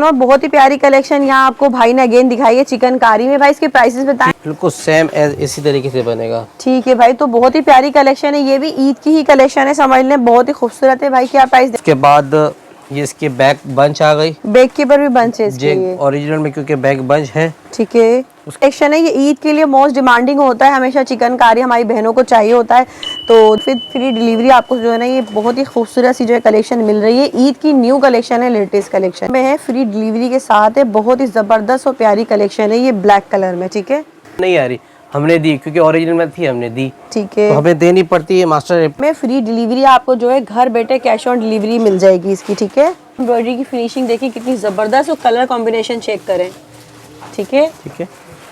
और बहुत ही प्यारी कलेक्शन यहाँ आपको भाई ने अगेन दिखाई है चिकनकारी में। भाई इसके प्राइसेस बताएं। बिल्कुल सेम इसी तरीके से बनेगा। ठीक है भाई, तो बहुत ही प्यारी कलेक्शन है, ये भी ईद की ही कलेक्शन है, समझ लें बहुत ही खूबसूरत है भाई। क्या प्राइस? इसके बाद ये इसके बैक बंच आ गई, बैक के ऊपर भी बंच है इसके ओरिजिनल में, क्योंकि बैक बंच है। ठीक है, कलेक्शन है ये ईद के लिए मोस्ट डिमांडिंग होता है, हमेशा चिकनकारी हमारी बहनों को चाहिए होता है। तो फिर फ्री डिलीवरी आपको जो है ना ये बहुत ही खूबसूरत सी जो है कलेक्शन मिल रही है। ईद की न्यू कलेक्शन है, लेटेस्ट कलेक्शन में है, फ्री डिलीवरी के साथ है। बहुत ही जबरदस्त और प्यारी कलेक्शन है ये ब्लैक कलर में। ठीक है, नहीं आ रही, हमने दी क्योंकि ओरिजिनल में थी, हमने दी। ठीक है, तो हमें देनी पड़ती है मास्टर में फ्री डिलीवरी आपको जो है घर बैठे कैश ऑन डिलीवरी मिल जाएगी इसकी। ठीक है, एम्ब्रॉयडरी की फिनिशिंग देखिए कितनी जबरदस्त और कलर कॉम्बिनेशन चेक करें। ठीक है, ठीक है,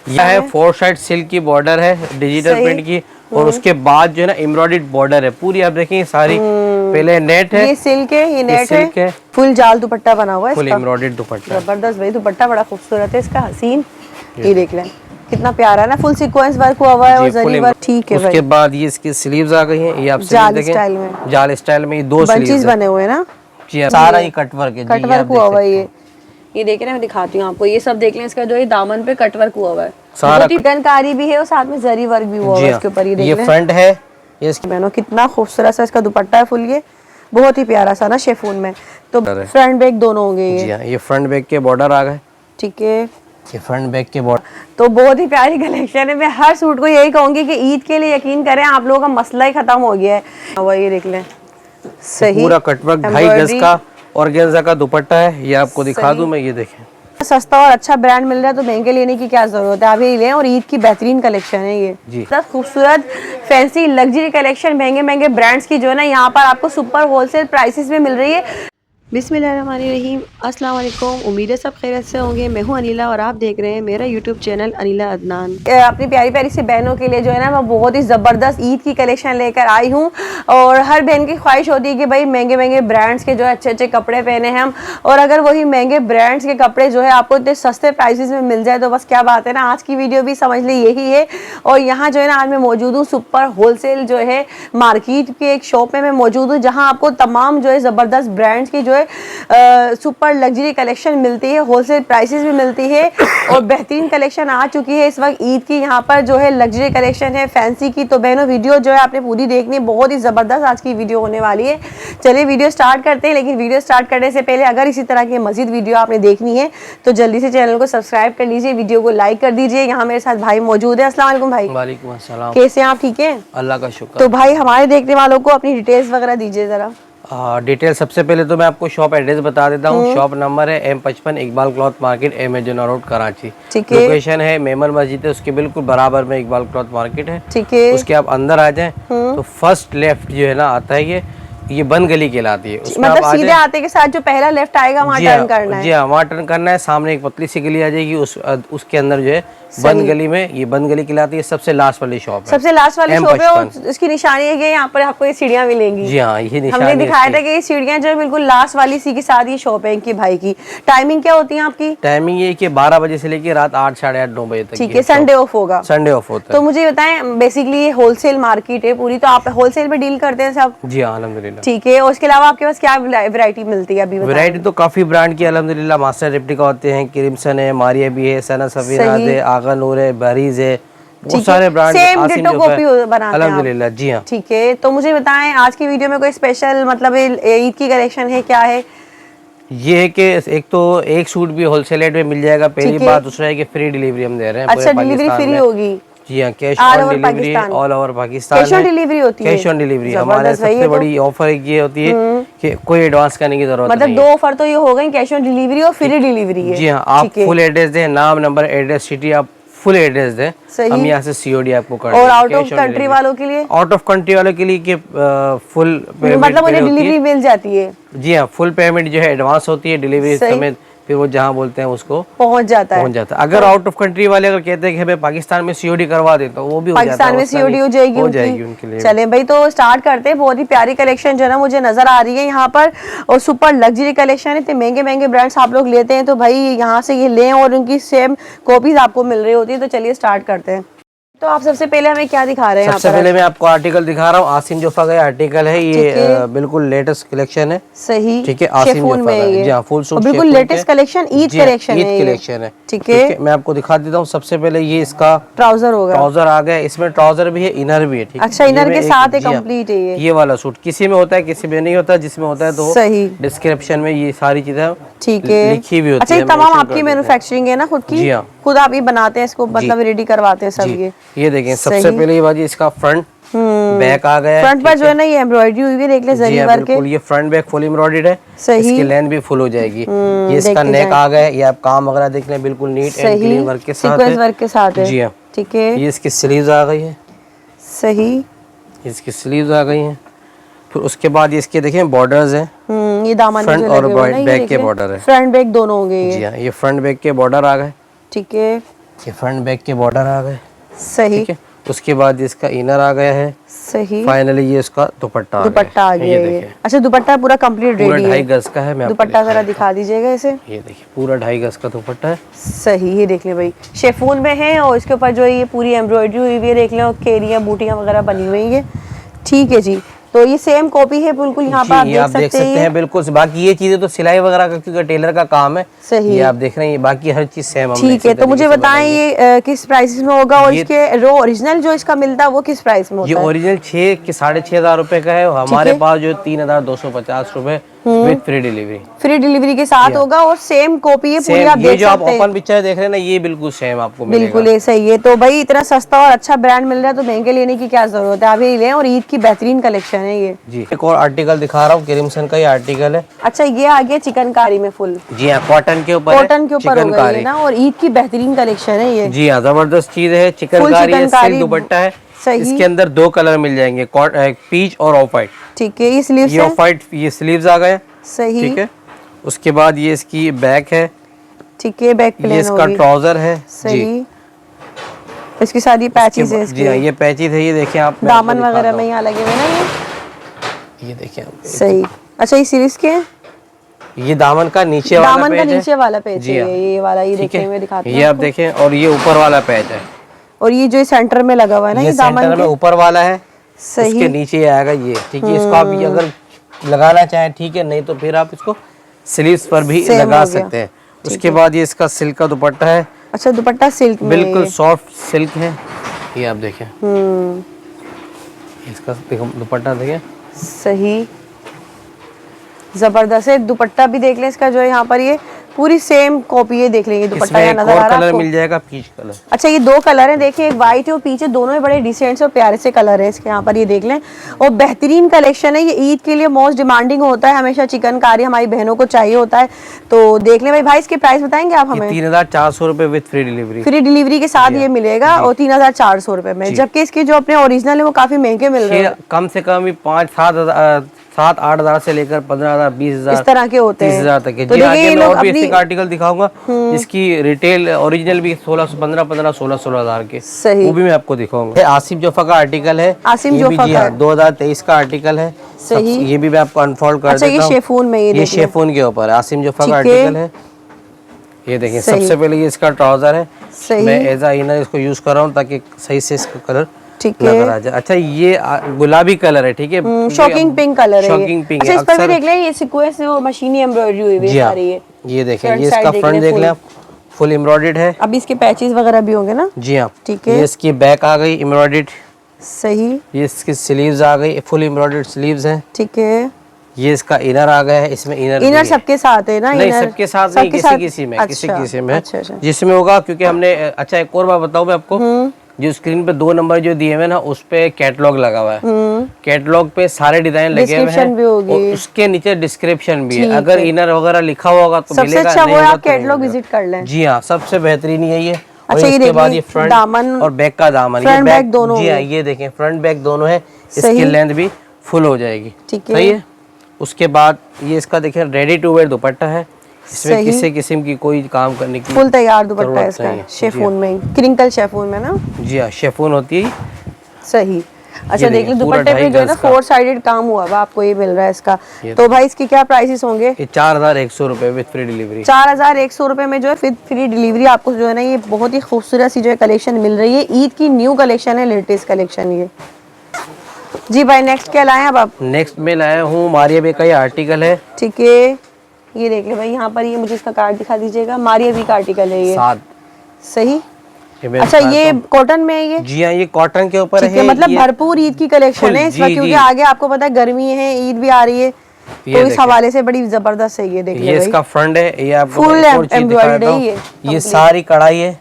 यह है 4 साइड सिल्क की बॉर्डर है डिजिटल प्रिंट की, और उसके बाद जो है ना एम्ब्रॉयडर्ड बॉर्डर है पूरी। आप देखें सारी, पहले नेट है, ये सिल्क है, ये नेट है, फुल जाल दुपट्टा बना हुआ है, फुल एम्ब्रॉयडर्ड दुपट्टा। जबरदस्त भाई, दुपट्टा बड़ा खूबसूरत है इसका, हसीन। ये देख लें कितना प्यारा है ना, फुल सीक्वेंस वर्क हुआ हुआ है और जरी वर्क। ठीक है भाई, उसके बाद ये इसकी स्लीव्स आ गई हैं, ये आप जाल स्टाइल में, जाल स्टाइल में ये 2 स्लीव्स बने हुए हैं ना, सारा ही कटवर्क है, कटवर्क हुआ हुआ है। ये देखिए ना, मैं दिखाती हूँ आपको, ये सब देख लें, इसका जो है दामन पे कटवर्क हुआ हुआ है, सारा चिकनकारी भी है और साथ में जरी वर्क भी हुआ हुआ है इसके ऊपर। ये देख लें, फ्रंट है, ये इसकी बहनों कितना खूबसूरत सा इसका दुपट्टा है फुल, ये बहुत ही प्यारा सा ना शिफॉन में। तो फ्रंट बैक दोनों होंगे ये फ्रंट बैक के बॉर्डर आ गए। ठीक है, ये फ्रंट बैक के बॉर्डर, तो बहुत ही प्यारी कलेक्शन है। मैं हर सूट को यही कहूंगी कि ईद के लिए यकीन करें, आप लोगों का मसला ही खत्म हो गया है। वही देख लें, सही पूरा कटवर्क 2.5 गज का ऑर्गेन्जा का दुपट्टा है, ये आपको दिखा दूं मैं। ये देखें, सस्ता और अच्छा ब्रांड मिल रहा है तो महंगे लेने की क्या जरूरत है, आप ये लें। और ईद की बेहतरीन कलेक्शन है ये जी, खूबसूरत फैंसी लग्जरी कलेक्शन, महंगे महंगे ब्रांड्स की जो है ना यहाँ पर आपको सुपर होलसेल प्राइसेस में मिल रही है। बिस्मिल्लाहिर्रहमानिर्रहीम, अस्सलाम वालेकुम, उम्मीद है सब खैरियत से होंगे। मैं हूं अनिला और आप देख रहे हैं मेरा यूट्यूब चैनल अनिला अदनान। अपनी प्यारी प्यारी सी बहनों के लिए जो है ना मैं बहुत ही ज़बरदस्त ईद की कलेक्शन लेकर आई हूं। और हर बहन की ख्वाहिश होती है कि भाई महंगे महंगे ब्रांड्स के जो है अच्छे अच्छे कपड़े पहने हम, और अगर वही महंगे ब्रांड्स के कपड़े जो है आपको इतने सस्ते प्राइसेस में मिल जाए तो बस क्या बात है ना। आज की वीडियो भी समझ ली यही है। और यहाँ जो है ना आज मैं मौजूद हूँ सुपर होलसेल जो है मार्केट के एक शॉप में मैं मौजूद हूँ, जहाँ आपको तमाम जो है ज़बरदस्त ब्रांड्स की जो है सुपर लग्जरी कलेक्शन मिलती है, होलसेल प्राइसेस भी मिलती है और बेहतरीन कलेक्शन आ चुकी है इस वक्त ईद की। यहाँ पर जो है लग्जरी कलेक्शन है फैंसी की। तो बहनों वीडियो जो है आपने पूरी देखनी है, बहुत ही ज़बरदस्त आज की वीडियो होने वाली है। चलिए वीडियो स्टार्ट करते हैं, लेकिन वीडियो स्टार्ट करने से पहले अगर इसी तरह की मजीद वीडियो आपने देखनी है तो जल्दी से चैनल को सब्सक्राइब कर लीजिए, वीडियो को लाइक कर दीजिए। यहाँ मेरे साथ भाई मौजूद है। अस्सलाम वालेकुम भाई। वालेकुम अस्सलाम, कैसे हैं आप? ठीक है, अल्लाह का शुक्र। तो भाई हमारे देखने वालों को अपनी डिटेल्स वगैरह दीजिए जरा। डिटेल सबसे पहले तो मैं आपको शॉप एड्रेस बता देता हूँ। शॉप नंबर है M55 इकबाल क्लॉथ मार्केट, एमेजोना रोड कराची। लोकेशन है मेमन मस्जिद है, उसके बिल्कुल बराबर में इकबाल क्लॉथ मार्केट है। ठीक है, उसके आप अंदर आ जाएं तो फर्स्ट लेफ्ट जो है ना आता है, ये बंद गली कहलाती है। मतलब सीधे आते के साथ जो पहला लेफ्ट आएगा वहाँ टर्न करना है। जी हाँ, वहाँ टर्न करना है। सामने एक पतली सी गली आ जाएगी, उसके अंदर जो है बंद गली में, ये बंद गली कहलाती है। सबसे लास्ट वाली शॉप है, सबसे लास्ट वाली शॉप है। और इसकी निशानी है कि यहाँ पर आपको ये सीढ़ियाँ मिलेंगी। जी हाँ, ये निशानी हमने दिखाया था कि ये सीढ़ियाँ जो है बिल्कुल लास्ट वाली सी के साथ ये शॉप है इनकी भाई की। टाइमिंग क्या होती है आपकी? टाइमिंग ये कि 12 बजे से लेकर रात 8, साढ़े 8, 9 बजे तक। ठीक है, संडे ऑफ होगा? संडे ऑफ होता है। तो मुझे बताएं, बेसिकली ये होलसेल मार्केट है पूरी, तो आप होलसेल में डील करते हैं सब? जी हाँ, अल्हम्दुलिल्लाह। ठीक है, और उसके अलावा आपके पास क्या वैरायटी मिलती है अभी? वैरायटी तो काफी ब्रांड की अल्हम्दुलिल्लाह, मास्टर रेप्लिका होते हैं, क्रिम्सन है, मारिया भी है, सना सफीनाज है, आगा नूर है, बरीज है, बहुत सारे ब्रांड अल्हम्दुलिल्लाह। जी हाँ, ठीक है, तो मुझे बताएं आज की वीडियो में कोई स्पेशल मतलब ईद की कलेक्शन है, क्या है? ये है कि एक तो एक सूट भी होलसेल रेट में मिल जाएगा, पहली बात। दूसरा है कि फ्री डिलीवरी हम दे रहे हैं। अच्छा, डिलीवरी फ्री होगी? जी हाँ, cash on delivery all over Pakistan. Cash on delivery होती है? कैश ऑन डिलीवरी हमारे सबसे बड़ी ऑफर ये होती है कि कोई एडवांस करने की जरूरत नहीं। मतलब 2 ऑफर तो ये हो गए, कैश ऑन डिलीवरी और फ्री डिलीवरी है। जी हाँ, आप फुल एड्रेस दें, नाम नंबर एड्रेस सिटी, आप फुल एड्रेस दें, हम यहाँ से COD आपको कर देंगे। और आउट ऑफ कंट्री वालों के लिए? आउट ऑफ कंट्री वालों के लिए कि फुल मतलब उन्हें डिलीवरी मिल जाती है? जी हाँ, फुल पेमेंट जो है एडवांस होती है, डिलीवरी समेत फिर वो जहाँ बोलते हैं उसको पहुँच जाता है। अगर आउट ऑफ कंट्री वाले अगर कहते हैं कि हमें पाकिस्तान में COD करवा दे तो वो भी पाकिस्तान में COD हो जाएगी उनके लिए। चले भाई, तो स्टार्ट करते हैं। बहुत ही प्यारी कलेक्शन जो है ना मुझे नजर आ रही है यहाँ पर, और सुपर लग्जरी कलेक्शन है। इतने महंगे महंगे ब्रांड्स आप लोग लेते हैं तो भाई यहाँ से ये लें और उनकी सेम कॉपीज आपको मिल रही होती है। तो चलिए स्टार्ट करते हैं। तो आप सबसे पहले हमें क्या दिखा रहे हैं? सबसे पहले मैं आपको आर्टिकल दिखा रहा हूँ, आसिम जोफा का आर्टिकल है ये, बिल्कुल लेटेस्ट कलेक्शन है। सही, ठीक है, आसिम जोफा का, जी हाँ, फुल सूट बिल्कुल लेटेस्ट कलेक्शन, ईद कलेक्शन है, ईद कलेक्शन है। ठीक है, मैं आपको दिखा देता हूँ। सबसे पहले ये इसका ट्राउजर होगा, ट्राउजर आ गया, इसमें ट्राउजर भी है, इनर भी है। ठीक है, अच्छा, इनर के साथ कंप्लीट है ये वाला सूट। किसी में होता है, किसी में नहीं होता। जिसमें होता है तो सही, डिस्क्रिप्शन में ये सारी चीजें ठीक है लिखी हुई होती है। अच्छा, ये तमाम आपकी मैन्युफैक्चरिंग है ना खुद की? जी हाँ, खुद आप ही बनाते हैं इसको, मतलब रेडी करवाते हैं सब? ये देखें, सबसे पहले ये बाजी इसका फ्रंट बैक आ गया है। फ्रंट पर जो है ना ये एम्ब्रॉयडरी हुई है, देख ले जरी वर्क है। ये फ्रंट बैक फुल एम्ब्रॉयडर्ड है। सही, इसकी लेंथ भी फुल हो जाएगी। ये इसका नेक आ गया है। ये आप काम वगैरह देख लें, बिल्कुल नीट एंड क्लीन वर्क के साथ है, सीक्वेंस वर्क के साथ है। जी हाँ, ठीक है। ये इसकी स्लीव्स आ गई है। सही, इसकी स्लीव्स आ गई हैं। फिर उसके बाद ये इसके देखें बॉर्डर्स हैं। ये दामन फ्रंट और बैक के बॉर्डर है। फ्रंट बैक दोनों होंगे ये? जी हाँ, ये फ्रंट बैक के बॉर्डर आ गए। ठीक है, ये फ्रंट बैक के बॉर्डर आ गए। सही, ठीक है। उसके बाद इसका इनर आ गया है। सही, फाइनली ये इसका दुपट्टा आ गया है। अच्छा, दुपट्टा पूरा कंप्लीट रेडी है, 2.5 गज का है। मैं दुपट्टा जरा दिखा दीजिएगा इसे। ये देखिए, पूरा 2.5 गज का दुपट्टा है। सही, ये देख ले भाई, शेफून में है और इसके ऊपर जो ये पूरी एम्ब्रॉयडरी हुई है, देख लें, और केरियां बूटियां वगैरह बनी हुई है। ठीक है जी, तो ये सेम कॉपी है बिल्कुल, यहाँ पर आप देख सकते हैं बिल्कुल। बाकी ये चीजें तो सिलाई वगैरह का, क्योंकि टेलर का काम है। सही, ये आप देख रहे हैं, बाकी हर चीज सेम। ठीक है, तो मुझे बताएं ये किस प्राइस में होगा, और इसके रो ओरिजिनल जो इसका मिलता है वो किस प्राइस में होता है? ये ओरिजिनल 6 के 6,500 रुपए का है। हमारे पास जो 3,250 रुपए with free delivery, free delivery के साथ होगा, और सेम कॉपी है पूरी, आप देख सकते हैं। ये जो आप ओपन पिक्चर देख रहे हैं ना, ये बिल्कुल सेम आपको मिलेगा। बिल्कुल ये सही है। तो भाई इतना सस्ता और अच्छा ब्रांड मिल रहा है तो महंगे लेने की क्या जरूरत है, आप ये लें, और ईद की बेहतरीन कलेक्शन है ये। जी, एक और आर्टिकल दिखा रहा हूँ, क्रिम्सन का ये आर्टिकल है। अच्छा, ये आ गया चिकनकारी में फुल। जी हाँ, कॉटन के ऊपर, कॉटन के ऊपर होगा ये ना, और ईद की बेहतरीन कलेक्शन है ये। जी हाँ, जबरदस्त चीज है। चिकनकारी सिल्क दुपट्टा है। इसके अंदर 2 कलर मिल जाएंगे, पीच और ऑफ वाइट। ठीक है, ये स्लीव्स है, ऑफ वाइट, ये स्लीव्स आ गए। सही, ठीक है। उसके बाद ये इसकी बैक है। ठीक है, बैक प्लेन, ये इसका ट्राउजर है। सही, इसके साथ ये पैचेस है इसके। जी हाँ, ये पैचेस है। ये देखिए आप, दामन वगैरह में यहाँ लगे हुए ना ये देखिए आप। सही, अच्छा, ये सीरीज के हैं? ये दामन का नीचे वाला दामन का नीचे वाला पैच है, ये वाला, ये देखिए मैं दिखाती हूँ, ये आप देखें। और ये ऊपर वाला पैच है, और ये जो सेंटर में लगा हुआ है ना, ये दामन में ऊपर वाला है। सही, उसके नीचे आएगा ये। ठीक है, इसको आप अगर लगाना चाहें ठीक है, नहीं तो फिर आप इसको स्लीव्स पर भी लगा सकते हैं। उसके बाद ये इसका सिल्क का दुपट्टा है। अच्छा, दुपट्टा सिल्क में, बिल्कुल सॉफ्ट सिल्क है। ये आप देखें, इसका दुपट्टा देखें, सही, जबरदस्त है। दुपट्टा भी देख लें इसका, जो है यहाँ पर ये पूरी सेम कॉपी है, देख लेंगे दुपट्टा यहाँ नजर आ रहा है कलर मिल जाएगा, पीच कलर। अच्छा, ये 2 कलर हैं, देखिए, एक वाइट है और पीछे, दोनों ही बड़े डिसेंट और प्यारे से कलर है इसके, यहाँ पर ये देख लें, और बेहतरीन कलेक्शन है ये। ईद के लिए मोस्ट डिमांडिंग होता है हमेशा चिकनकारी, हमारी बहनों को चाहिए होता है, तो देख लें। भाई इसके प्राइस बताएंगे आप हमें? 3,400 रुपए with free delivery. Free delivery के साथ ये मिलेगा, और 3,400 रुपए में, जबकि इसके जो अपने ओरिजिनल है वो काफी महंगे मिल रहे हैं। कम से कम 5-7 हजार से लेकर 15,000, 20,000 इस तरह के होते हैं, 30,000 तक के। तो जी आगे मैं और भी अपनी... आर्टिकल दिखाऊंगा, इसकी रिटेल ओरिजिनल भी 15,000, 16 हजार के, सही, वो भी मैं आपको दिखाऊंगा। आसिम जोफा का आर्टिकल है, आसिम जोफा का 2023 का आर्टिकल है। सही, ये भी मैं आपको अनफोल्ड कर देता हूँ। ये शेफून में, ये शेफून के ऊपर आसिम जोफा का आर्टिकल है। ये देखिए, सबसे पहले ये इसका ट्राउजर है। मैं एज अ इनर इसको यूज कर रहा हूँ ताकि सही से इसका कलर नजर आ जाए। अच्छा, ये गुलाबी कलर है। ठीक है, शॉकिंग पिंक कलर है, शॉकिंग पिंक। अच्छा, इस पर भी देख लें, ये सीक्वेंस वो मशीनी एम्ब्रॉयडरी हुई है सारी है। ये देखें, ये इसका फ्रंट देख लें आप, फुल एम्ब्रॉयडर्ड है। अब इसके पैचेस वगैरह भी होंगे ना? जी हाँ, ठीक है। ये इसकी बैक आ गई एम्ब्रॉयडर्ड। सही, ये इसकी स्लीव्स आ गई, फुल एम्ब्रॉयडर्ड स्लीव्स हैं। ठीक है। ये इसका इनर आ गया है, इसमें इनर सबके साथ है ना? नहीं, सबके साथ नहीं, किसी में, किसी में जिसमें होगा, क्योंकि हमने। अच्छा, एक और बात बताऊं मैं आपको, जो स्क्रीन पे 2 नंबर जो दिए हुए ना, उस पे कैटलॉग लगा हुआ है। कैटलॉग पे सारे डिजाइन लगे हुए हैं, और उसके नीचे डिस्क्रिप्शन भी है। अगर इनर वगैरह लिखा होगा तो सबसे मिलेगा, अच्छा वो आप कैटलॉग विजिट कर लें। जी हाँ, सबसे बेहतरीन यही है। अच्छा, इसके बाद ये फ्रंट दामन और बैक का दामन, फ्रंट बैक दोनों। जी हाँ, ये देखें, फ्रंट बैक दोनों है। इसकी लेंथ भी फुल हो जाएगी। सही है। उसके बाद ये इसका देखें, रेडी टू वेयर दुपट्टा है। इसमें किसी किस्म की कोई काम करने की, फुल तैयार दुपट्टा है इसका, शेफून में, क्रिंकल शेफून में ना? जी हाँ, शेफून होती है। सही, अच्छा देख लो दुपट्टे पे जो है ना 4 साइडेड काम हुआ हुआ आपको ये मिल रहा है इसका। तो भाई इसकी क्या प्राइसेस होंगे? 4100 रुपए विद फ्री डिलीवरी। 4100 रुपए में जो है विद फ्री डिलीवरी आपको जो है ना ये बहुत ही खूबसूरत सी जो है कलेक्शन मिल रही है। ईद की न्यू कलेक्शन है, लेटेस्ट कलेक्शन ये। जी भाई नेक्स्ट क्या लाए अब आप? नेक्स्ट में लाया हूँ मारिया बी का ये आर्टिकल है। ठीक है, ये देख ले भाई यहाँ पर ये मुझे इसका कार्ड दिखा दीजिएगा। मारिया बी का आर्टिकल है ये। सही। अच्छा ये कॉटन में है ये? जी हाँ, ये कॉटन के ऊपर है। मतलब भरपूर ईद की कलेक्शन है इस वक्त, क्योंकि आगे आपको पता है गर्मी है, ईद भी आ रही है, तो इस हवाले से बड़ी जबरदस्त है ये। देखिए ये इसका फ्रंट है, ये आपको फुल एम्ब्रॉयडरी है ये सारी कढ़ाई है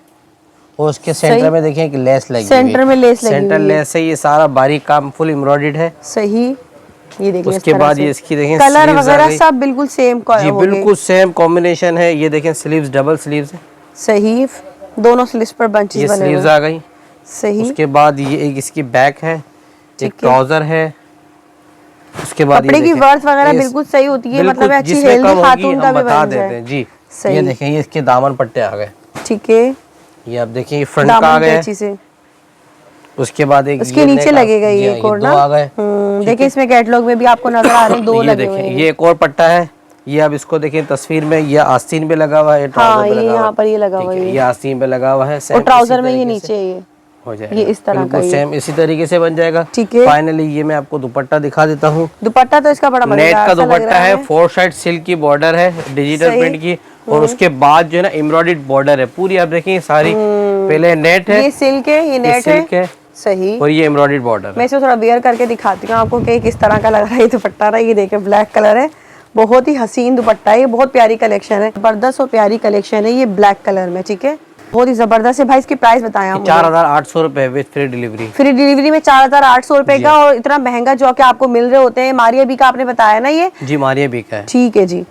और उसके सेंटर में देखिए कि लेस लगी हुई है। सेंटर में लेस लगी हुई है, सेंटर लेस है, ये सारा बारीक काम फुल एम्ब्रॉयडर्ड है। सही। ये देखिए उसके बाद ये इसकी देखें कलर वगैरह सब बिल्कुल सेम जी बिल्कुल सेम कॉम्बिनेशन है। ये देखें स्लीव्स डबल स्लीव्स है। सही, दोनों स्लीव्स पर बंचेस बने हुए स्लीव्स आ गई। सही। उसके बाद ये एक इसकी बैक है, एक ट्राउजर है। उसके बाद कपड़े की वर्थ वगैरह बिल्कुल सही होती है, मतलब अच्छी हेल्दी खातून का भी बता देते हैं जी। ये देखें ये इसके दामन पट्टे आ गए। ठीक है, ये आप देखिए ये फ्रंट का आ गया है। उसके बाद एक उसके नीचे लगेगा ये एक और ना आ गए। देखिए इसमें कैटलॉग में भी आपको नजर आ रहे हैं 2 लगे हुए हैं। ये एक और पट्टा है, ये आप इसको देखिए तस्वीर में, ये आस्तीन पे लगा हुआ है, ट्राउजर पे लगा हुआ है। यहाँ पर ये लगा हुआ है, ये आस्तीन पे लगा हुआ है और ट्राउजर में ये नीचे ये हो जाएगा। ये इस तरह का सेम इसी तरीके से बन जाएगा। ठीक है, फाइनली ये मैं आपको दुपट्टा दिखा देता हूँ। दुपट्टा तो इसका बड़ा नेट का दुपट्टा है, 4 साइड सिल्क की बॉर्डर है डिजिटल प्रिंट की, और उसके बाद जो है ना एम्ब्रॉयडर्ड बॉर्डर है पूरी। आप देखिए सारी पहले नेट है, ये सिल्क है, ये नेट है। सही। और ये एम्ब्रॉयडर्ड बॉर्डर। मैं इसे थोड़ा वेयर करके दिखाती हूँ आपको कि किस तरह का लग रहा है दुपट्टा। रहा ये देखिए ब्लैक कलर है, बहुत ही हसीन दुपट्टा है, ये बहुत प्यारी कलेक्शन है, जबरदस्त और प्यारी कलेक्शन है ये ब्लैक कलर में। ठीक है, बहुत ही जबरदस्त है। भाई इसकी प्राइस बताया 4800 रुपए with free delivery. Free delivery में 4800 रुपए का, और इतना महंगा जो कि आपको मिल रहे होते हैं। मारिया बी का आपने बताया ना ये? जी मारिया बी का है। ठीक है जी।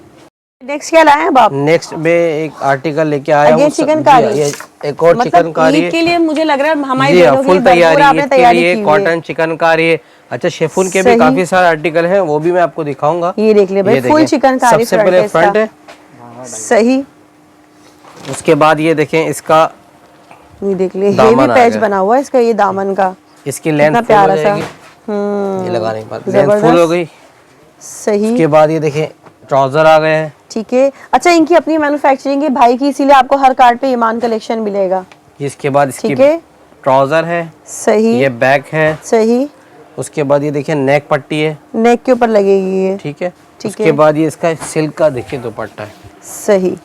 नेक्स्ट क्या लाए हैं आप? नेक्स्ट में एक आर्टिकल लेके आया हूं, चिकनकारी। एक और चिकनकारी ईद के लिए मुझे लग रहा है हमारी फुल तैयारी है, कॉटन चिकनकारी है। अच्छा शेफून के भी काफी सारे आर्टिकल हैं, वो भी मैं आपको दिखाऊंगा। ये देख ले भाई, फुल चिकनकारी। सबसे पहले फ्रंट है। सही। उसके बाद ये देखें इसका, ये देख ले हेवी पैच बना हुआ है इसका, ये दामन का। इसकी लेंथ प्यारा सा, ये लगाने के बाद लेंथ फुल हो गई। सही। उसके बाद ये देखें ट्राउजर आ गए हैं। ठीक है। अच्छा इनकी अपनी मैन्युफैक्चरिंग है भाई की, इसीलिए आपको हर कार्ड पे ईमान कलेक्शन मिलेगा। इसके बाद इसकी ट्राउजर है। सही। ये बैक है। सही। उसके बाद ये देखिए नेक पट्टी है, नेक के ऊपर लगेगी ये। ठीक है। उसके बाद ये इसका सिल्क का देखिए दुपट्टा है। सही।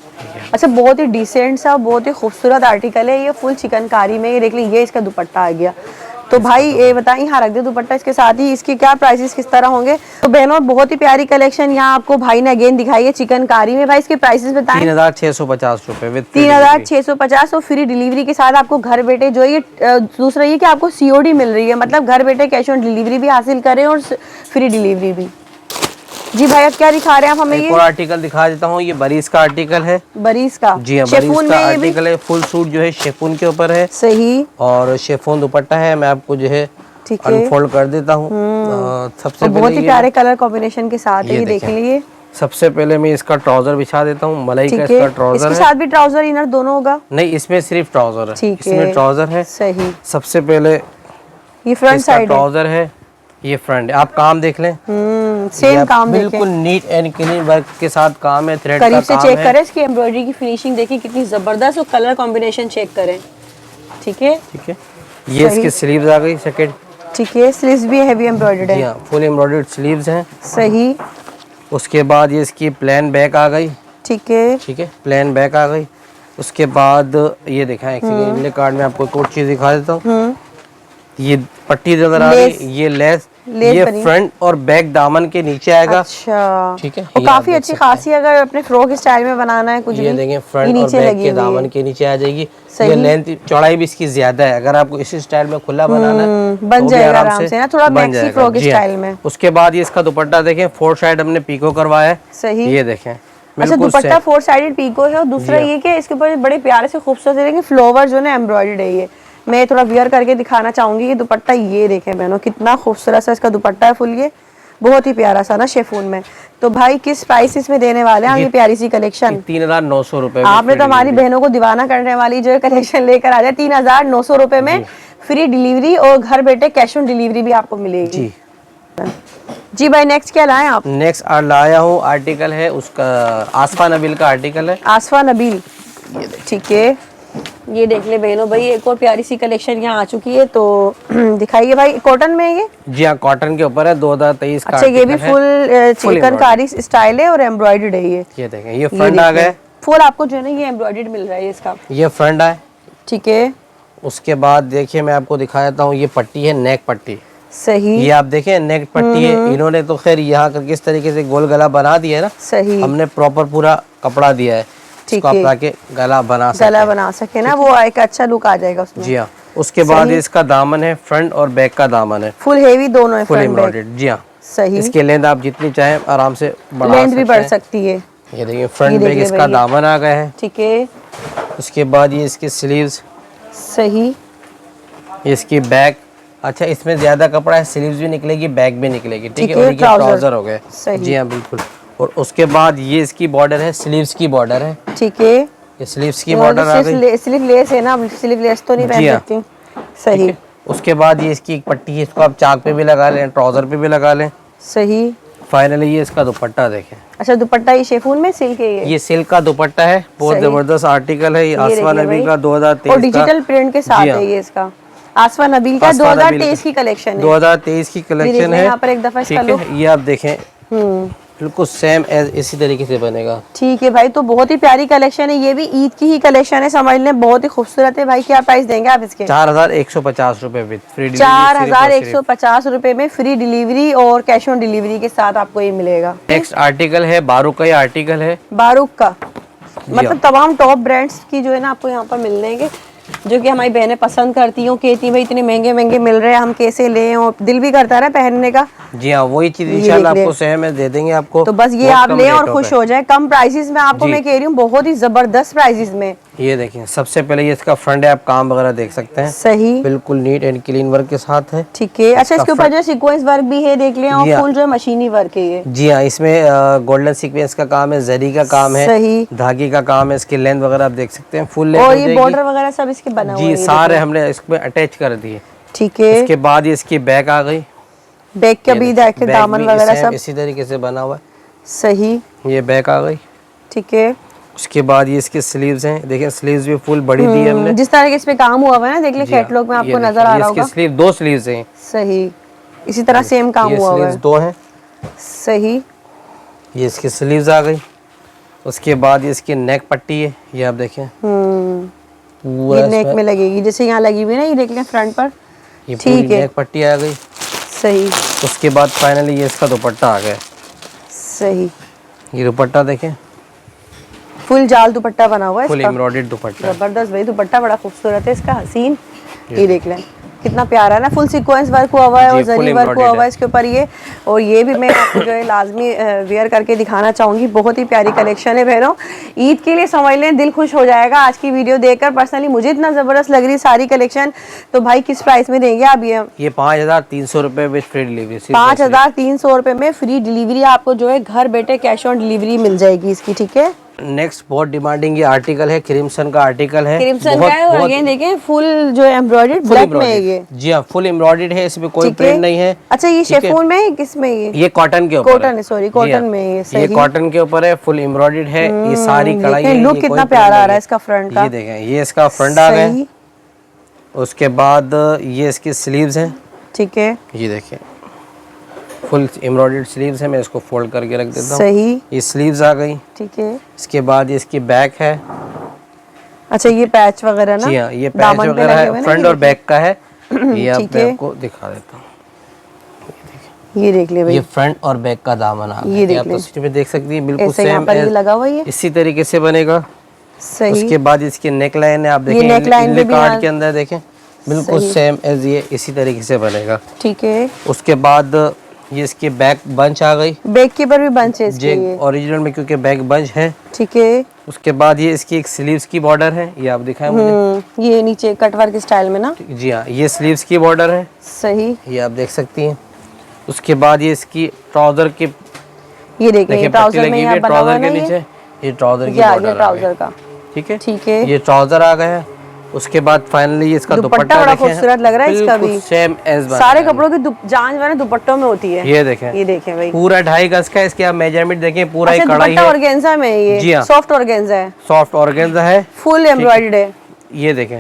अच्छा बहुत ही डिसेंट सा, बहुत ही खूबसूरत आर्टिकल है ये, फुल चिकनकारी में। ये देख लीजिए, ये इसका दुपट्टा आ गया। तो भाई ये बताइए, यहाँ रख दे दुपट्टा इसके साथ ही। इसके क्या प्राइसेस किस तरह होंगे? तो बहनों बहुत ही प्यारी कलेक्शन यहाँ आपको भाई ने अगेन दिखाई है चिकनकारी में। भाई इसके प्राइसेस बताएं। 3650 रुपए, 3650 और फ्री डिलीवरी के साथ आपको घर बैठे जो ये दूसरा ये कि आपको COD मिल रही है, मतलब घर बैठे कैश ऑन डिलीवरी भी हासिल करें और फ्री डिलीवरी भी। जी भाई अब क्या दिखा रहे हैं आप हमें? एक और आर्टिकल दिखा देता हूँ, ये बरीस का आर्टिकल है। बरीस का? जी हाँ, बरीस का आर्टिकल है। फुल सूट जो है शेफून के ऊपर है। सही। और शेफून दुपट्टा है। मैं आपको जो है अनफोल्ड कर देता हूँ। सबसे बहुत ही प्यारे कलर कॉम्बिनेशन के साथ है, ये देख लीजिए। सबसे पहले मैं इसका ट्राउजर बिछा देता हूँ, मलाई का इसका ट्राउजर है। इसके साथ भी ट्राउजर इनर दोनों होगा? नहीं, इसमें सिर्फ ट्राउजर है। इसमें ट्राउजर है। सही। सबसे पहले ये फ्रंट साइड ट्राउजर है, ये फ्रंट। आप काम देख लें, सेम काम बिल्कुल नीट एंड क्लीन वर्क के साथ काम है। थ्रेड का करीब से चेक करें, इसकी एम्ब्रॉयडरी की फिनिशिंग देखिए कितनी जबरदस्त, और कलर कॉम्बिनेशन चेक करें। ठीक है, ठीक है। ये इसकी स्लीव्स आ गई सेकंड। ठीक है, स्लीव्स भी हेवी एम्ब्रॉयडर्ड है। फुल एम्ब्रॉयडर्ड स्लीव्स हैं। सही। उसके बाद ये इसकी प्लेन बैक आ गई। ठीक है, ठीक है, प्लेन बैक आ गई। उसके बाद ये देखा है कार्ड में आपको एक और चीज दिखा देता हूँ। ये पट्टी नजर आ रही, ये लेस, ये फ्रंट और बैक दामन के नीचे आएगा। अच्छा, ठीक है। और काफी अच्छी खासी, अगर अपने फ्रॉक स्टाइल में बनाना है कुछ ये भी, देखें फ्रंट और बैक के दामन के नीचे आ जाएगी। ये लेंथ चौड़ाई भी इसकी ज्यादा है, अगर आपको इसी स्टाइल में खुला बनाना है बन जाएगा आराम से ना, थोड़ा मैक्सी फ्रॉक स्टाइल में। उसके बाद ये इसका दुपट्टा देखें, 4 साइड हमने पीको करवाया है। सही। ये देखें, अच्छा दुपट्टा 4 साइडेड पीको है, और दूसरा ये कि इसके ऊपर बड़े प्यारे से खूबसूरत फ्लावर जो है एम्ब्रॉयडर्ड है। ये मैं थोड़ा वियर करके दिखाना चाहूंगी ये दुपट्टा। ये देखें बहनों कितना खूबसूरत सा इसका दुपट्टा है फुल, ये बहुत ही प्यारा सा ना शेफून में। तो भाई किस प्राइस में देने वाले हैं ये प्यारी सी कलेक्शन? 3900 रुपए। आपने तो हमारी बहनों को दीवाना करने वाली जो है कलेक्शन लेकर आ जाए। 3900 रुपए में फ्री डिलीवरी और घर बैठे कैश ऑन डिलीवरी भी आपको मिलेगी। जी जी भाई नेक्स्ट क्या लाए आप? नेक्स्ट लाया हूँ आर्टिकल है उसका, आसफा नबील का आर्टिकल है। आसफा नबील, ठीक है। ये देख ले बहनों भाई, एक और प्यारी सी कलेक्शन यहाँ आ चुकी है, तो दिखाइए भाई। कॉटन में ये? जी हाँ, कॉटन के ऊपर है, 2023 का। अच्छा, ये भी फुल चिकनकारी स्टाइल है और एम्ब्रॉयडर्ड है ये देखें, ये फ्रंट आ गया, फुल आपको जो है ना ये एम्ब्रॉयडर्ड मिल रहा है इसका, ये फ्रंट है, ठीक है। उसके बाद देखिए मैं आपको दिखा देता हूँ, ये पट्टी है, नेक पट्टी। सही, ये आप देखें नेक पट्टी है, इन्होंने तो खैर यहाँ करके इस तरीके से गोल गला बना दिया है ना। सही, हमने प्रॉपर पूरा कपड़ा दिया है, इसको आप ताकि गला बना सके ना, वो एक अच्छा लुक आ जाएगा उसमें। जी हाँ। उसके बाद इसका दामन है, फ्रंट और बैक का दामन है, फुल हेवी दोनों है, फुल एम्ब्रॉयडर्ड। जी हाँ, सही। इसकी लेंथ आप जितनी चाहें आराम से बढ़ा लेंथ भी बढ़ सकती है। ये देखिए फ्रंट बैक इसका दामन आ गया है, ठीक है। उसके बाद ये इसके स्लीव्स, सही, इसकी बैक। अच्छा, इसमें ज्यादा कपड़ा है, स्लीव्स भी निकलेगी, बैक भी निकलेगी, ठीक है। और ये ट्राउजर हो गए। जी हाँ बिल्कुल। और उसके बाद ये इसकी बॉर्डर है, स्लीव्स की बॉर्डर है, ठीक है। ये स्लीव्स की बॉर्डर आ गई। स्लीव लेस है ना, स्लीव लेस तो नहीं पहन सकती। सही। उसके बाद ये इसकी एक पट्टी है, इसको आप चाक पे भी लगा लें, ट्राउजर पे भी लगा लें। सही। फाइनली ये इसका दुपट्टा देखें। अच्छा, दुपट्टा ये शिफॉन में सिल्क है ये सिल्क का दुपट्टा है, बहुत जबरदस्त आर्टिकल है। ये आसफा नबील का 2023 और डिजिटल प्रिंट के साथ है ये इसका। आसफा नबील का 2023 की कलेक्शन है, 2023 की कलेक्शन है। यहाँ पर एक दफा इसका लुक, ये आप देखें बिल्कुल सेम एज इसी तरीके से बनेगा। ठीक है भाई, तो बहुत ही प्यारी कलेक्शन है, ये भी ईद की ही कलेक्शन है, समझ लें, बहुत ही खूबसूरत है भाई। क्या प्राइस देंगे आप इसके? 4150 रुपए विद फ्री डिलीवरी। 4150 रुपए में फ्री डिलीवरी और कैश ऑन डिलीवरी के साथ आपको ये मिलेगा। नेक्स्ट आर्टिकल है बारूक का, ये आर्टिकल है बारूक का, मतलब तमाम टॉप ब्रांड्स की जो है ना आपको यहाँ पर मिल जाएंगे, जो कि हमारी बहनें पसंद करती हूँ, कहती भाई इतने महंगे महंगे मिल रहे हैं, हम कैसे लें, और दिल भी करता है पहनने का। जी हाँ, वही चीज इंशाल्लाह आपको सेम है, दे देंगे आपको। तो बस ये आप लें और खुश हो जाए, कम प्राइसेस में आपको मैं कह रही हूँ, बहुत ही जबरदस्त प्राइसेस में। ये देखिए, सबसे पहले ये इसका फ्रंट है, आप काम वगैरह देख सकते हैं, सही, बिल्कुल नीट एंड क्लीन वर्क के साथ है, ठीक है। अच्छा, इसके ऊपर जो सीक्वेंस वर्क भी है देख लें, और फुल जो है मशीनी वर्क है ये। जी हाँ, इसमें गोल्डन सीक्वेंस का काम है, जरी का काम है, सही, धागे का काम है, इसकी लेंथ वगैरह आप देख सकते हैं, फुल लेंथ। और ये बॉर्डर वगैरह सब इसके बना हुआ है, जी सारे हमने इसमें अटैच कर दिए, ठीक है। इसके बाद ये इसकी बैक आ गई, बैक का भी देख दामन वगैरह सब इसी तरीके से बना हुआ है, सही, ये बैक आ गई, ठीक है। उसके बाद ये इसके स्लीव्स हैं, देखिए स्लीव्स भी फुल बड़ी दी है हमने, जिस तरह के इसमें काम हुआ हुआ है ना, देख ले कैटलॉग में आपको नजर आ रहा होगा। इसके स्लीव, 2 स्लीव्स हैं, सही, इसी तरह सेम काम हुआ हुआ है, 2 हैं, सही। ये इसकी स्लीव्स आ गई। उसके बाद ये इसकी नेक पट्टी है, ये आप देखें, ये नेक में लगेगी, जैसे यहाँ लगी हुई है ना, ये देख लें फ्रंट पर, ठीक है, नेक पट्टी आ गई, सही। उसके बाद फाइनली ये इसका दुपट्टा आ गया, सही, ये दुपट्टा देखें, फुल जाल दुपट्टा बना हुआ है, फुल एम्ब्रॉयडर्ड दुपट्टा, जबरदस्त भाई, दुपट्टा बड़ा खूबसूरत है इसका, हसीन। ये देख लें कितना प्यारा है ना, फुल सीक्वेंस वर्क हुआ हुआ है और जरी वर्क हुआ हुआ है इसके ऊपर ये, और ये भी मैं आपको जो है लाजमी वेयर करके दिखाना चाहूंगी। बहुत ही प्यारी कलेक्शन है बहनों, ईद के लिए समझ लें, दिल खुश हो जाएगा आज की वीडियो देखकर। पर्सनली मुझे इतना जबरदस्त लग रही सारी कलेक्शन। तो भाई किस प्राइस में देंगे आप ये? 5300 रुपए विद फ्री डिलीवरी। 5300 रुपए में फ्री डिलीवरी आपको जो है घर बैठे कैश ऑन डिलीवरी मिल जाएगी इसकी, ठीक है। नेक्स्ट बहुत डिमांडिंग ये आर्टिकल है, क्रिम्सन का आर्टिकल है, क्रिम्सन का है, और अगेन देखें फुल जो है एम्ब्रॉयडर्ड ब्लैक में है ये। जी हाँ, फुल एम्ब्रॉयडर्ड है, इसमें कोई प्रिंट नहीं है। अच्छा, ये शिफॉन में है, किस में ये कॉटन के ऊपर, कॉटन है, सॉरी कॉटन में है, सही। ये कॉटन के ऊपर है, फुल एम्ब्रॉयडर्ड है, ये सारी कढ़ाई है। लुक कितना प्यारा आ रहा है इसका फ्रंट का, ये देखें, ये इसका फ्रंट आ गया। उसके बाद ये इसकी स्लीव्स हैं, ठीक है, ये देखें फुल एम्ब्रॉयडर्ड स्लीव्स है, मैं इसको फोल्ड करके रख देता हूँ, सही। ये स्लीव्स आ गई, ठीक है। इसके बाद ये इसकी बैक है। अच्छा, ये पैच वगैरह ना? जी हाँ, ये पैच वगैरह है, फ्रंट और बैक का है। ये आपको दिखा देता हूँ, ये देख ले भाई, ये फ्रंट और बैक का दामन आ गया, ये आप तस्वीर में देख सकती हैं, बिल्कुल सेम लगा हुआ है, इसी तरीके से बनेगा, सही। उसके बाद इसकी नेक लाइन है, आप देखें कार्ड के अंदर देखें, बिल्कुल सेम एज ये इसी तरीके से बनेगा, ठीक है। उसके बाद ये इसकी बैक बंच आ गई, बैक के ऊपर भी बंच है इसकी, ओरिजिनल में क्योंकि बैक बंच है, ठीक है। उसके बाद ये इसकी एक स्लीव्स की बॉर्डर है, ये आप दिखाएं मुझे, ये नीचे कटवर्क के स्टाइल में ना, जी हाँ, ये स्लीव्स की बॉर्डर है, सही, ये आप देख सकती हैं। उसके बाद ये इसकी ट्राउजर की, ये देखिए ट्राउजर में ट्राउजर के नीचे ये ट्राउजर की बॉर्डर का, ठीक है, ठीक है। ये ट्राउजर आ गया है, उसके बाद फाइनली इसका दुपट्टा बड़ा खूबसूरत लग रहा है इसका भी, सेम एज सारे कपड़ों की जान जो है ना दुपट्टों में होती है। ये देखें, ये देखें भाई, पूरा 2.5 गज का है। इसके आप मेजरमेंट देखें, पूरा ही कढ़ाई है। ऑर्गेन्जा में ये, जी हाँ, सॉफ्ट ऑर्गेन्जा है, सॉफ्ट ऑर्गेन्जा है, फुल एम्ब्रॉयडर्ड है। ये देखें,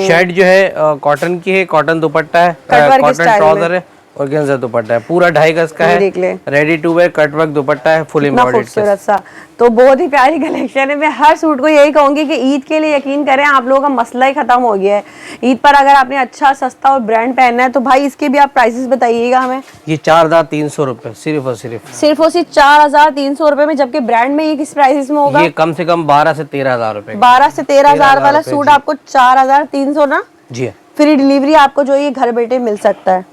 शर्ट जो है कॉटन की है, कॉटन दुपट्टा है, कॉटन ट्राउजर है, ऑर्गेन्जा दुपट्टा है, पूरा 2.5 गज का है, ready to wear cut work dupatta है, फुल एम्ब्रॉयडर्ड खूबसूरत सा। तो बहुत ही प्यारी कलेक्शन है। मैं हर सूट को यही कहूंगी कि ईद के लिए यकीन करें, आप लोगों का मसला ही खत्म हो गया है। ईद पर अगर आपने अच्छा सस्ता और ब्रांड पहनना है तो भाई इसके भी आप प्राइसेस बताइएगा हमें। ये 4300 रुपए सिर्फ और सिर्फ 4300 रुपए में, जबकि ब्रांड में ये किस प्राइसेस में होगा? ये कम से कम 12 से 13 हजार रुपए। 12 से 13 हजार वाला सूट आपको 4300 ना, जी, फ्री डिलीवरी आपको जो ये घर बैठे मिल सकता है।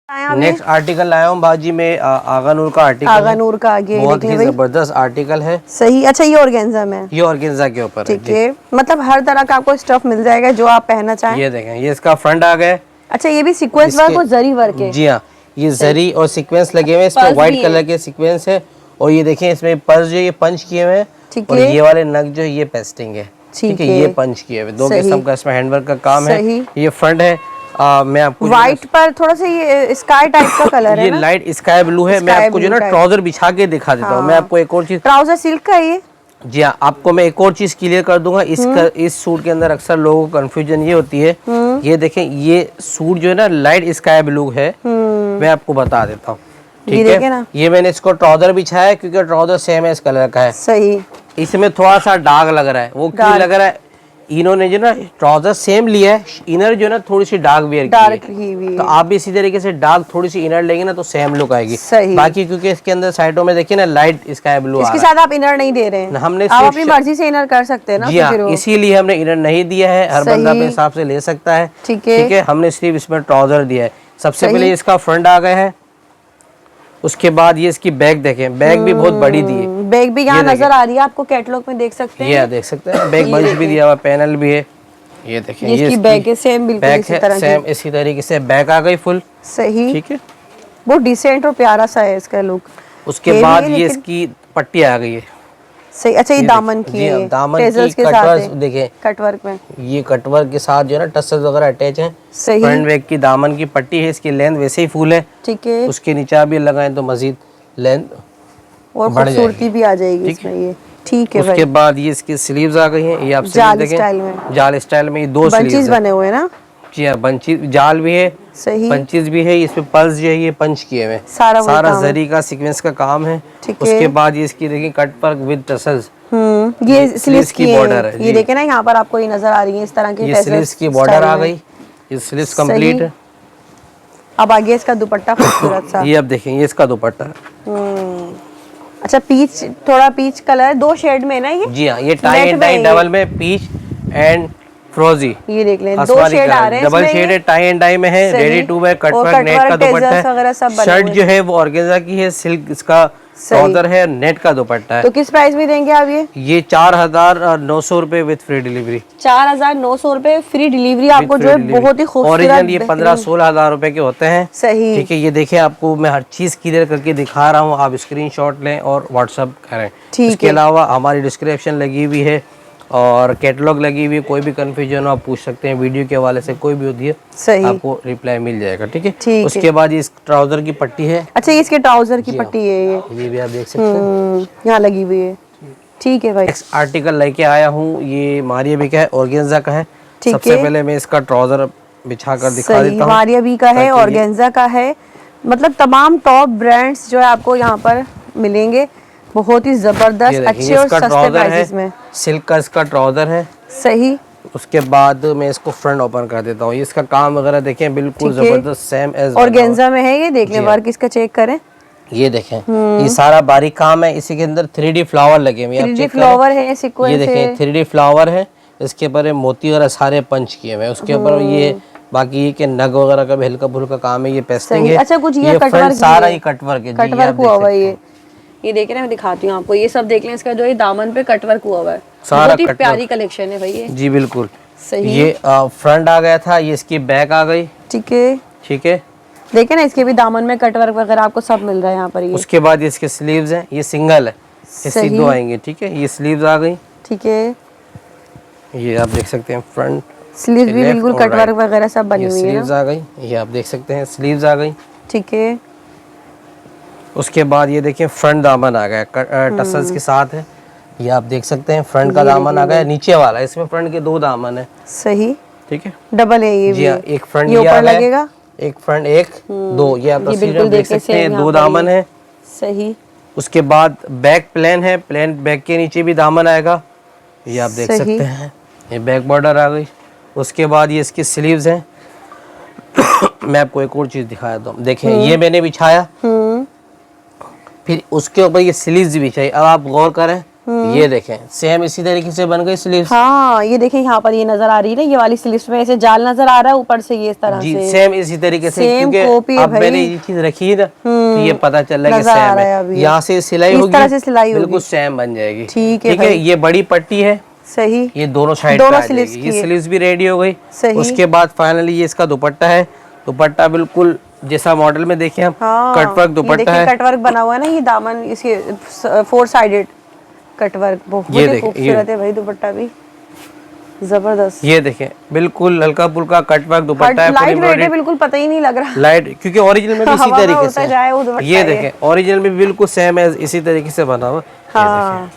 नेक्स्ट आर्टिकल लाया हूँ बाजी में आगा नूर का आर्टिकल, आगा नूर का, आगे बहुत ही जबरदस्त आर्टिकल है। सही, अच्छा ये ऑर्गेन्जा में, ये ऑर्गेन्जा के ऊपर ठीक है, मतलब हर तरह का आपको स्टफ मिल जाएगा जो आप पहनना चाहें। ये देखें, ये इसका फ्रंट आ गया। अच्छा ये भी सीक्वेंस वर्क और जरी वर्क है? जी हाँ, ये जरी और सीक्वेंस लगे हुए हैं, इसमें व्हाइट कलर के सीक्वेंस है। और ये देखें, इसमें पर्स जो ये पंच किए हुए हैं, और ये वाले नग जो ये पेस्टिंग है, ठीक है, ये पंच किए हुए, दो किस्म का इसमें हैंडवर्क का काम है। ये फ्रंट है, मैं आपको व्हाइट पर थोड़ा सा ये स्काई टाइप का कलर है, ये लाइट स्काई ब्लू है। मैं आपको जो ना ट्राउजर बिछा के दिखा देता हूँ। मैं आपको एक और चीज, ट्राउजर सिल्क का ये, जी हाँ, आपको मैं एक और चीज क्लियर कर दूंगा। इस सूट के अंदर अक्सर लोगों को कंफ्यूजन ये होती है, ये देखें, ये सूट जो है ना लाइट स्काई ब्लू है। मैं आपको बता देता हूँ, ठीक है। ये मैंने इसको ट्राउजर बिछाया है क्योंकि ट्राउजर सेम है इस कलर का है। सही, इसमें थोड़ा सा दाग लग रहा है, वो क्यों लग रहा है? इन्होंने जो ना ट्राउजर सेम लिया है, इनर जो ना थोड़ी सी डार्क वेयर की है, तो आप भी इसी तरीके से डार्क थोड़ी सी इनर लेंगे ना तो सेम लुक आएगी। बाकी क्योंकि इसके अंदर साइडों में देखिए ना लाइट स्काई ब्लू, इसके साथ आप इनर नहीं दे रहे हैं, हमने आप अपनी मर्जी से इनर कर सकते हैं ना। जी हाँ, इसीलिए हमने इनर नहीं दिया है, हर बंदा अपने हिसाब से ले सकता है, ठीक है। हमने सिर्फ इसमें ट्राउजर दिया है। सबसे पहले इसका फ्रंट आ गया है, उसके बाद ये इसकी बैग देखें, बैग भी बहुत बड़ी दी है। बैग भी यहाँ नजर आ रही है आपको, कैटलॉग में देख सकते हैं, ये देख सकते हैं, बैग बंच भी दिया हुआ, पैनल भी है। ये देखें, ये इसकी बैग है, सेम बिल्कुल इसी तरह की, सेम इसी तरीके से बैग आ गई फुल। सही, ठीक है, बहुत डिसेंट और प्यारा सा है इसका लुक। उसके बाद ये इसकी पट्टी आ गई है। सही, अच्छा ये दामन की है, दामन की कटवर्क देखें, कटवर्क में ये कटवर्क के साथ जो है ना टसल्स वगैरह अटैच हैं। फ्रंट बैक की दामन की पट्टी है, इसकी लेंथ वैसे ही फुल है, ठीक है। उसके नीचे भी लगाएं तो मजीद लेंथ और खूबसूरती भी आ जाएगी इसमें, ये ठीक है। उसके बाद ये इसकी स्लीव्स आ गई हैं, ये आप जाल स्टाइल में, जाल स्टाइल में ये दो स्लीव्स बने हुए हैं ना। जी हाँ, बंचीज जाल भी है, सही, पंचीज भी है। इसमें पल्स जो है ये पंच किए हुए, सारा जरी का सीक्वेंस का काम है। उसके बाद ये इसकी देखिए कट वर्क विद टसल्स, ये स्लीव्स की बॉर्डर है, ये देखें ना यहाँ पर आपको ये नजर आ रही है इस तरह की, ये स्लीव्स की बॉर्डर आ गई, ये स्लीव्स कंप्लीट है। अब आगे इसका दुपट्टा खूबसूरत सा, ये अब देखें, ये इसका दुपट्टा। अच्छा पीच, थोड़ा पीच कलर, दो शेड में ना ये? जी हाँ, ये टाई एंड डाई डबल में, पीच एंड फ्रोजी, ये देख लें, दो शेड आ रहे हैं, डबल शेड है, टाई एंड डाई में है, ready to wear cut work net का दुपट्टा है। शर्ट जो है वो ऑर्गेन्जा की है, सिल्क इसका ट्राउजर है, नेट का दुपट्टा है। तो किस प्राइस में देंगे आप ये 4900 रुपए विद फ्री डिलीवरी। 4900 रुपए फ्री डिलीवरी आपको जो है बहुत ही खूबसूरत। ओरिजिनल ये 15-16 हजार रुपए के होते हैं, सही, ठीक है। ये देखिए, आपको मैं हर चीज क्लियर करके दिखा रहा हूँ, आप स्क्रीनशॉट लें और व्हाट्सएप करें। इसके अलावा हमारी डिस्क्रिप्शन लगी हुई है और कैटलॉग लगी हुई है, कोई भी कंफ्यूजन हो आप पूछ सकते हैं, वीडियो के हवाले से कोई भी होती है, सही, आपको रिप्लाई मिल जाएगा, ठीक है। उसके बाद ये इस ट्राउजर की पट्टी है। अच्छा, ये इसके ट्राउजर की पट्टी है, ये भी आप देख सकते हैं, यहाँ लगी हुई है, ठीक है भाई। नेक्स्ट आर्टिकल लेके आया हूँ, ये मारिया भी का है, ऑर्गेन्जा का है। सबसे पहले मैं इसका ट्राउजर बिछा कर दिखा देता हूँ। मारिया भी का है, ऑर्गेन्जा का है, मतलब तमाम टॉप ब्रांड्स जो है आपको यहाँ पर मिलेंगे, बहुत ही जबरदस्त अच्छे और सस्ते प्राइसेस में। सिल्क का इसका ट्राउजर है, सही। उसके बाद मैं इसको फ्रंट ओपन कर देता हूँ, इसका काम वगैरह देखें बिल्कुल जबरदस्त सेम एज ऑर्गेन्जा में है। ये देख लें, वर्क इसका चेक करें, ये देखें, ये सारा बारीक काम है। इसी के अंदर 3D फ्लावर लगे हुए हैं, 3D फ्लावर है, ये देखें 3D फ्लावर है, इसके ऊपर मोती वगैरह सारे पंच किए हुए हैं। उसके ऊपर ये बाकी ये के नग वगैरह का भी हल्का फुल्का काम है, ये पेस्टिंग है। अच्छा, कुछ ये कटवर्क, सारा ये कटवर्क है, कटवर्क हुआ हुआ है। ये देख रहे हैं, मैं दिखाती हूँ आपको, ये सब देख लें, इसका जो है दामन पे कटवर्क हुआ हुआ है, बहुत ही प्यारी कलेक्शन है भाई ये। जी बिल्कुल, सही। ये फ्रंट आ गया था, ये इसकी बैक आ गई, ठीक है, ठीक है। देखे ना, इसके भी दामन में कटवर्क वगैरह आपको सब मिल रहा है यहाँ पर। ये उसके बाद इसके स्लीव्स हैं, ये सिंगल है, इससे दो आएंगे, ठीक है। ये स्लीव्स आ गई, ठीक है। ये आप देख सकते हैं फ्रंट स्लीव भी बिल्कुल कट वर्क वगैरह सब बनी हुई है स्लीव्स आ गई, ये आप देख सकते हैं स्लीव्स आ गई। ठीक है। उसके बाद ये देखिए फ्रंट दामन आ गया, टसल्स के साथ है। ये आप देख सकते हैं फ्रंट का दामन आ गया, नीचे वाला इसमें फ्रंट के 2 दामन है। सही, ठीक है, डबल है ये भी। जी हाँ, एक फ्रंट ये ऊपर लगेगा, एक फ्रंट, एक 2, ये आप तस्वीर में देख सकते हैं, 2 यहाँ दामन है। सही। उसके बाद बैक प्लेन है, प्लेन बैक के नीचे भी दामन आएगा, ये आप देख सकते हैं। ये बैक बॉर्डर आ गई। उसके बाद ये इसकी स्लीव्स हैं। मैं आपको एक और चीज दिखाया था, देखें ये मैंने बिछाया, फिर उसके ऊपर ये स्लीव्स बिछाई। अब आप गौर करें, ये देखें सेम इसी तरीके से बन गई स्लीव्स। हाँ, ये देखें यहाँ पर ये नजर आ रही है ना, ये वाली स्लीव्स में ऐसे जाल नजर आ रहा है, ऊपर से ये इस तरह जी से सेम इसी तरीके से, सेम क्योंकि कॉपी है अब भाई। मैंने ये चीज रखी है ना, तो ये पता चल रहा है कि नजर आ सेम रहा है है। अभी। यहाँ से सिलाई इस होगी, तरह से सिलाई होगी, बिल्कुल सेम बन जाएगी। ठीक है ठीक है, भाई। ये बड़ी पट्टी है, सही। ये दोनों साइड दोनों पे आ स्लीव्स जाएगी। की ये है। स्लीव्स भी रेडी हो गई। सही। उसके बाद फाइनली ये इसका दुपट्टा है। दुपट्टा बिल्कुल जैसा मॉडल में देखे हम, हाँ, कट वर्क दुपट्टा है। कट वर्क बना हुआ है ना, ये दामन इसके 4 साइडेड कट वर्क, बहुत ही खूबसूरत है भाई दुपट्टा भी, जबरदस्त। ये देखें बिल्कुल हल्का फुल्का कट वर्क दुपट्टा है, लाइट वेट है, बिल्कुल पता ही नहीं लग रहा लाइट, क्योंकि ओरिजिनल में भी इसी तरीके से जाए वो दुपट्टा ये देखें ओरिजिनल में बिल्कुल सेम है, इसी तरीके से बना हुआ। हाँ,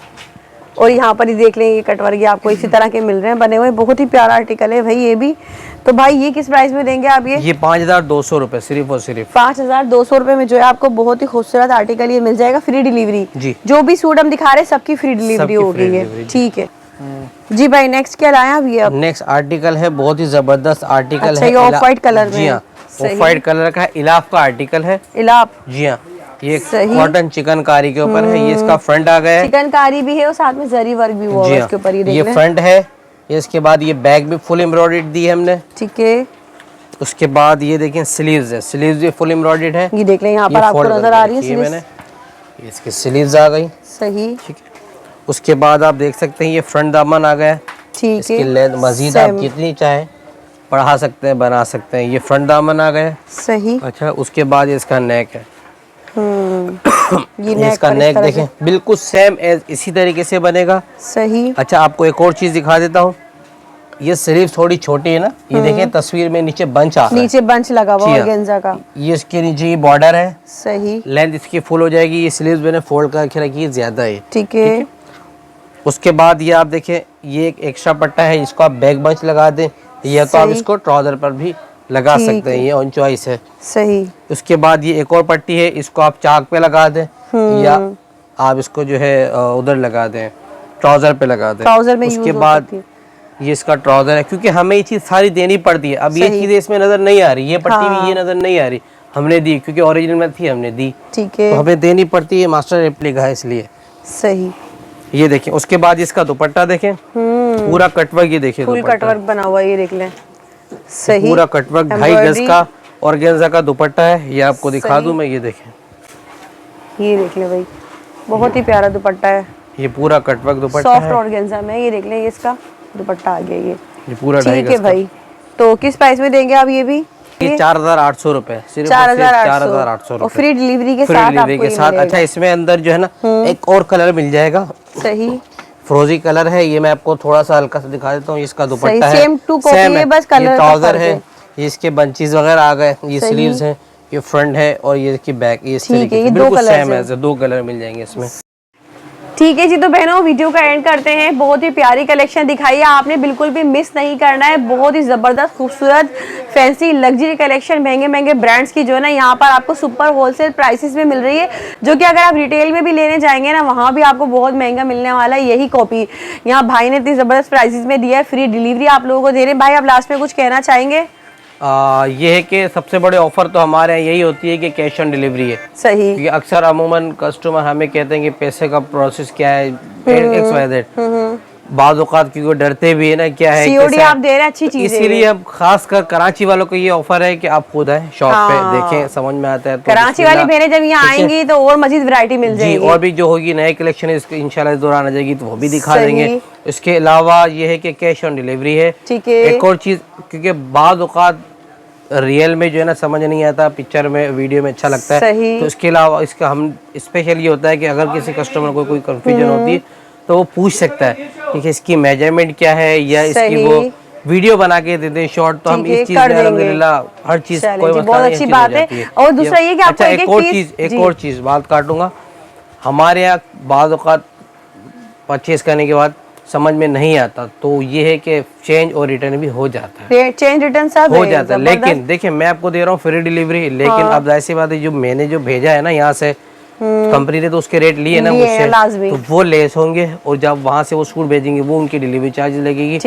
और यहाँ पर ही देख लें ये कट वर्क आपको इसी तरह के मिल रहे हैं बने हुए, बहुत ही प्यारा आर्टिकल है भाई ये भी। तो भाई ये किस प्राइस में देंगे आप? ये 5200 रुपए, सिर्फ और सिर्फ 5200 रुपए में जो है आपको बहुत ही खूबसूरत आर्टिकल ये मिल जाएगा, फ्री डिलीवरी जी। जो भी सूट हम दिखा रहे हैं सबकी फ्री डिलीवरी होगी है। ठीक है जी भाई, नेक्स्ट क्या लाए अभी? अब नेक्स्ट आर्टिकल है, बहुत ही जबरदस्त आर्टिकल अच्छा, है, ये ऑफ व्हाइट कलर में। जी हाँ, ऑफ व्हाइट कलर का इलाफ का आर्टिकल है। इलाप, जी हाँ, ये कॉटन चिकनकारी के ऊपर है। ये इसका फ्रंट आ गया है, चिकनकारी भी है और साथ में जरी वर्क भी हुआ है इसके ऊपर, ये फ्रंट है। ये इसके बाद ये बैक भी फुल एम्ब्रॉयडर्ड दी है हमने। ठीक है। उसके बाद ये देखें स्लीव्स है, स्लीव्स भी फुल एम्ब्रॉयडर्ड है। ये देख लें यहाँ पर आपको नजर आ रही है मैंने, ये इसकी स्लीव्स आ गई। सही। ठीक है। उसके बाद आप देख सकते हैं ये फ्रंट दामन आ गया। ठीक है। इसकी लेंथ मजीद आप जितनी चाहें बढ़ा सकते हैं, बना सकते हैं। ये फ्रंट दामन आ गया। सही। अच्छा, उसके बाद इसका नेक है। ये इसका नेक देखें बिल्कुल सेम एज इसी तरीके से बनेगा। सही। अच्छा, आपको एक और चीज दिखा देता हूँ, ये स्लीव थोड़ी छोटी है ना, ये देखें तस्वीर में नीचे बंच आ रहा है, नीचे बंच लगा हुआ है ऑर्गेन्जा का। ये इसके नीचे ये बॉर्डर है। सही। लेंथ इसकी फुल हो जाएगी। ये स्लीव्स मैंने फोल्ड करके रखी है, ज्यादा है। ठीक है। उसके बाद ये आप देखें, ये एक एक्स्ट्रा पट्टा है, इसको आप बैक बंच लगा दें, या तो आप इसको ट्राउजर पर भी लगा सकते हैं, ये ऑन चॉइस है। सही। उसके बाद ये एक और पट्टी है, इसको आप चाक पे लगा दें, या आप इसको जो है उधर लगा दें, ट्राउजर पे लगा दें। ट्राउजर में उसके बाद ये इसका ट्राउजर है, क्योंकि हमें ये चीज सारी देनी पड़ती है। अब ये चीजें इसमें नजर नहीं आ रही, ये पट्टी भी ये नजर नहीं आ रही, हमने दी क्योंकि ओरिजिनल में थी, हमने दी। ठीक है। तो हमें देनी पड़ती है, मास्टर रेप्लिका है इसलिए। सही। ये देखें। उसके बाद इसका दुपट्टा देखें, पूरा कटवर्क, ये देखिए फुल कटवर्क बना हुआ, ये देख लें। सही। पूरा कटवर्क 2.5 गज का ऑर्गेन्जा का दुपट्टा है। ये आपको दिखा दूं मैं, ये देखें, ये देख ले भाई, बहुत ही प्यारा दुपट्टा है। ये पूरा कटवर्क दुपट्टा है, सॉफ्ट ऑर्गेन्जा में। ये देख ले, ये इसका दुपट्टा आ गया ये पूरा 2.5 ठीक है भाई। तो किस प्राइस में देंगे आप? ये भी ये 4800 रुपए, सिर्फ 4800 और फ्री डिलीवरी के फ्री साथ डिलीवरी के साथ। अच्छा, इसमें अंदर जो है ना एक और कलर मिल जाएगा। सही। फ्रोजी कलर है, ये मैं आपको थोड़ा सा हल्का सा दिखा देता हूँ। इसका दुपट्टा है, सेम टू कॉपी है, बस कलर ये ट्राउजर है, ये इसके बंचेस वगैरह आ गए, ये स्लीव्स हैं, ये फ्रंट है, और ये इसकी बैक, ये इस तरीके से बिल्कुल सेम है, 2 कलर मिल जाएंगे इसमें। ठीक है जी। तो बहनों, वीडियो का एंड करते हैं। बहुत ही प्यारी कलेक्शन दिखाई है, आपने बिल्कुल भी मिस नहीं करना है। बहुत ही जबरदस्त खूबसूरत फैंसी लग्जरी कलेक्शन महंगे महंगे ब्रांड्स की जो है ना यहाँ पर आपको सुपर होलसेल प्राइसेस में मिल रही है, जो कि अगर आप रिटेल में भी लेने जाएंगे ना वहाँ भी आपको बहुत महंगा मिलने वाला है। यही कॉपी यहाँ भाई ने इतनी जबरदस्त प्राइसेस में दिया है, फ्री डिलीवरी आप लोगों को दे रहे हैं। भाई, आप लास्ट में कुछ कहना चाहेंगे? ये है कि सबसे बड़े ऑफर तो हमारे यहाँ यही होती है कि कैश ऑन डिलीवरी है। सही। क्योंकि अक्सर अमूमन कस्टमर हमें कहते हैं कि पैसे का प्रोसेस क्या है, बाद औकात क्योंकि डरते भी है ना, क्या है सीओडी आप दे रहे हैं, अच्छी चीज है। इसीलिए अब खास कर कराची वालों को ये ऑफर है कि आप खुद आए शॉप पे, देखें, समझ में आता है। तो कराची वाली बहनें जब यहाँ आएंगी तो और मजीद वैरायटी मिल जाएगी, और भी जो होगी नई कलेक्शन इंशाल्लाह इस दौरान आ जाएगी, तो वो भी दिखा देंगे। इसके अलावा ये है कि कैश ऑन डिलीवरी है। ठीक है। एक और चीज, क्योंकि बाद औकात रियल में जो है ना समझ नहीं आता, पिक्चर में वीडियो में अच्छा लगता है, तो इसके अलावा इसका हम स्पेशल ये होता है कि अगर किसी कस्टमर को कोई कंफ्यूजन होती है तो वो पूछ सकता है कि इसकी मेजरमेंट क्या है, या इसकी वो वीडियो बना के देते हैं शॉर्ट, तो हम इस चीज में अल्हम्दुलिल्लाह हर चीज कोई मसला बहुत अच्छी बात है। और दूसरा ये कि आपको एक और चीज बात काटूंगा, हमारे यहाँ बाज़ औक़ात परचेज करने के बाद समझ में नहीं आता, तो ये है कि चेंज और रिटर्न भी हो जाता है, चेंज रिटर्न सब हो जाता है। लेकिन देखिए मैं आपको दे रहा हूँ फ्री डिलीवरी, लेकिन अब जाहिर सी बात है जो मैंने जो भेजा है ना यहाँ से कंपनी ने, तो उसके रेट लिए ना मुझसे, तो वो लेस होंगे, और जब वहाँ से वो सूट भेजेंगे वो उनकी डिलीवरी चार्ज लगेगी,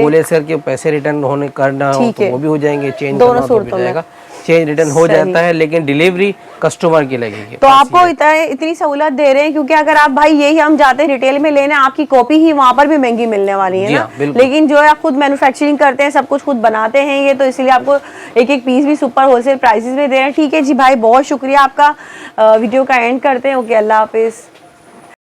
वो लेस करके पैसे रिटर्न होने करना हो तो वो भी हो जाएंगे, चेंज करना तो भी जाएगा, चेंज रिटर्न हो जाता है, लेकिन डिलीवरी कस्टमर की लगेगी। तो आपको इतनी सहूलत दे रहे हैं, क्योंकि अगर आप भाई यही हम जाते हैं रिटेल में लेने, आपकी कॉपी ही वहाँ पर भी महंगी मिलने वाली है ना, लेकिन जो है आप खुद मैन्युफैक्चरिंग करते हैं, सब कुछ खुद बनाते हैं ये, तो इसलिए आपको एक एक पीस भी सुपर होलसेल प्राइसेस में दे रहे हैं। ठीक है जी भाई, बहुत शुक्रिया आपका। वीडियो का एंड करते हैं। ओके, अल्लाह हाफिज।